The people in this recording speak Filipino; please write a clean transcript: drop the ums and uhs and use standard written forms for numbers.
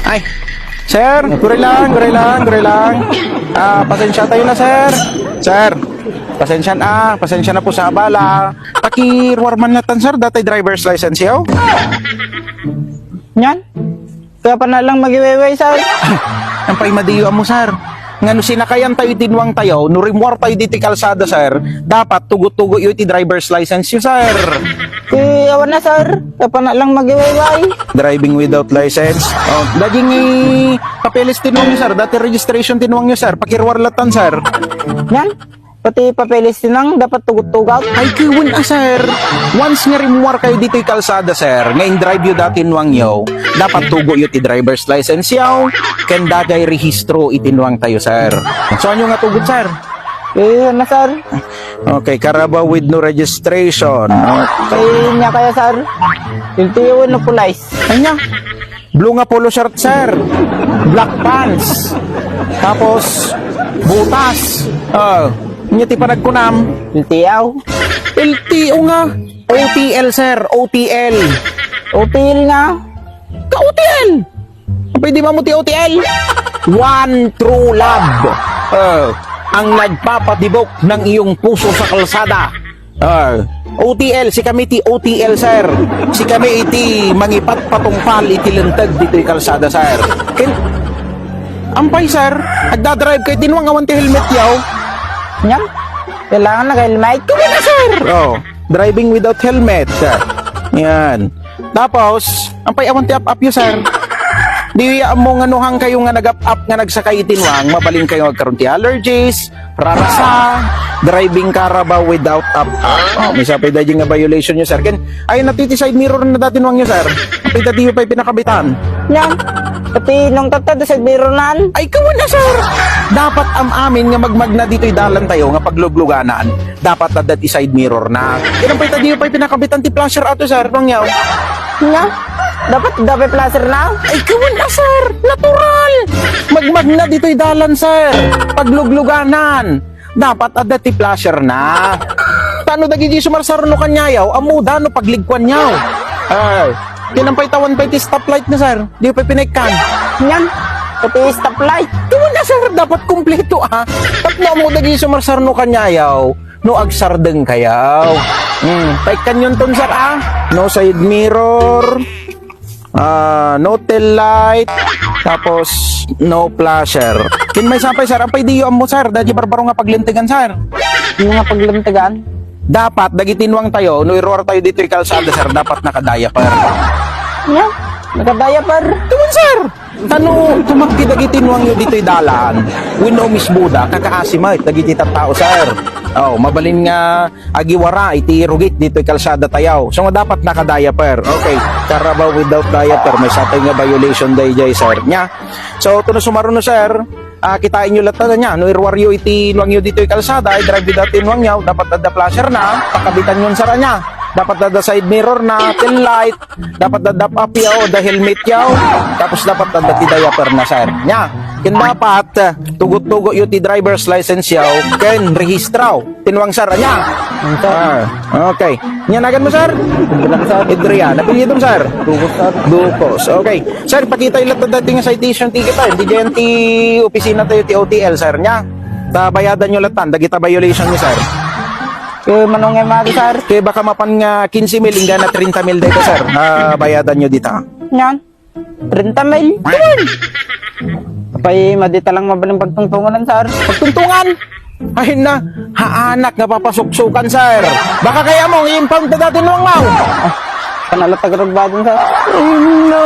Ay, sir, guri lang. Pasensya tayo na, sir. Sir, pasensya na po sa abala. Pakiwarman natan, sir, datay driver's license yaw. Yan. Kaya pa na lang mag-iweway, sir. Ang pay madiyo mo, sir. Ngano sinakayan tayo tinwang tayo, no rimwar tayo diti kalsada, sir. Dapat tugo-tugo yung iti driver's license yun, sir. Awan na, sir. Kaya pa na lang mag-iweway. Driving without license. Oh, daging papeles tinwang nyo, sir. Dati registration tinwang nyo, sir. Pakirwarlatan, sir. Yan. Pati papeles tinang dapat tugot-tugaw. Ay, kiwin sir. Once nga rimwar kayo dito yung kalsada, sir, ngayon drive yun dati nuwang yaw, dapat tugo yun ti driver's license yaw, ken dagay rehistro itinwang tayo, sir. So, ano nga tugot, sir? Yan na, sir. Okay, Carabao with no registration. Kaya niya kaya, sir. Yung tiyawan na pulice. Ay niya. Blue nga polo shirt, sir. Black pants. Tapos, butas. Niya ti panagkunam. Yung tiyaw. LTO nga. OTL, sir. OTL. OTL nga. Ka-OTL. Pwede ba mo ti OTL? One true love. Ang nagpapatibok ng iyong puso sa kalsada. OTL, si kami ti OTL, sir. Si kami iti mangipat patungpal iti lentag dito yung kalsada, sir. Ampay, sir. Nagdadrive kayo, tinwang awan ti helmet yaw. Yan. Kailangan naka-helmet. Kumina, sir. Driving without helmet. Yan. Tapos, ampay awan ti up-up yun, sir. Di mo nga nuhang kayo nga nag-up-up nga nagsakay itinwang, mabaling kayo magkaroon ti allergies, rarasa, driving Carabao without up-up. May sapay dahil nga violation nyo, sir. Ay, natiti side mirror na dati nuwang nyo, sir. Apay dati yung pa'y pinakabitan. Yan. Pati nung tatado sa bironan. Ay, kawan na, sir. Dapat amin nga magmag na dito'y dalan tayo nga paglugluganan. Dapat na dati side mirror na. Kailan pa'y dati yung pa'y pinakabitan ti flasher ato, sir. Nangyaw. Yan. Dapat placer na. Ay, kawan na, sir. Natural. Magmag na dito'y dalan, sir. Paglugluganan. Dapat na dati flasher na. Tano dagi di sumarsaro no kanyayaw, amuda no pagligkwan nyaw. Kinampay tawan pa iti stoplight na, sir. Di pa pinaikan. Yan. Pati stoplight. Tuwa na, sir. Dapat kumpleto, Tapno mo dagi sumarsaro no kanyayaw, no agsardeng kayaw. Paikan yun ton, sir, No side mirror. No tail light. Tapos, no flasher. May sapay, sir. Ampay diyo mo, sir. Dahil barbaro nga paglintigan, sir. Yung nga paglintigan. Dapat, dagitinwang tayo, no iror tayo dito yung kalsada, sir, dapat nakadiaper. Yan. Naka-diaper. Tuman, sir. Tano, tumagti dagitinwang yun dito yung dalan. Wino Miss Buda, kakaasimay, dagiti tao, sir. Mabalin nga agiwara, iti rugit dito yung kalsada tayaw. So nga dapat nakadiaper. Okay, Carabao without diaper, may sapay nga violation day, sir. Nya. So, ito na sumaro no, sir. Kitain nyo lahat na niya. No, irwaryo iti nuwang nyo dito yung kalsada, drive without nuwang nyo, dapat ada flasher na, pakabitan nyo sa niya. Dapat ada side mirror na, tail light, dapat ada up yaw, the helmet yaw, tapos dapat ada ti diaper na, sir. Nya, kin dapat tugot-tugo yung ti driver's license yaw, ken rehistraw, tinwang sir, nya. Okay. Nya nagan mo, sir? Idria, napili dun, sir? Dukos. Okay. Sir, pakita yung lahat na dating citation ticket tayo. Hindi dyan ti opisina tayo, ti OTL, sir, nya. Bayadan nyo lahat, dagita violation nyo, sir. Kaya manong magi, sir. Kaya baka mapan nga 15 mil, hingga na 30 mil dito, sir. Bayadan nyo dito. Yan. 30 mil. Kapay, madita lang mabaling pagtungtungan, sir. Pagtuntungan? Ay na, haanak nga papasuksukan, sir. Baka kaya mong i-impound na dati nuwang mau. Panalo tagaragbadan, sir. Ay na,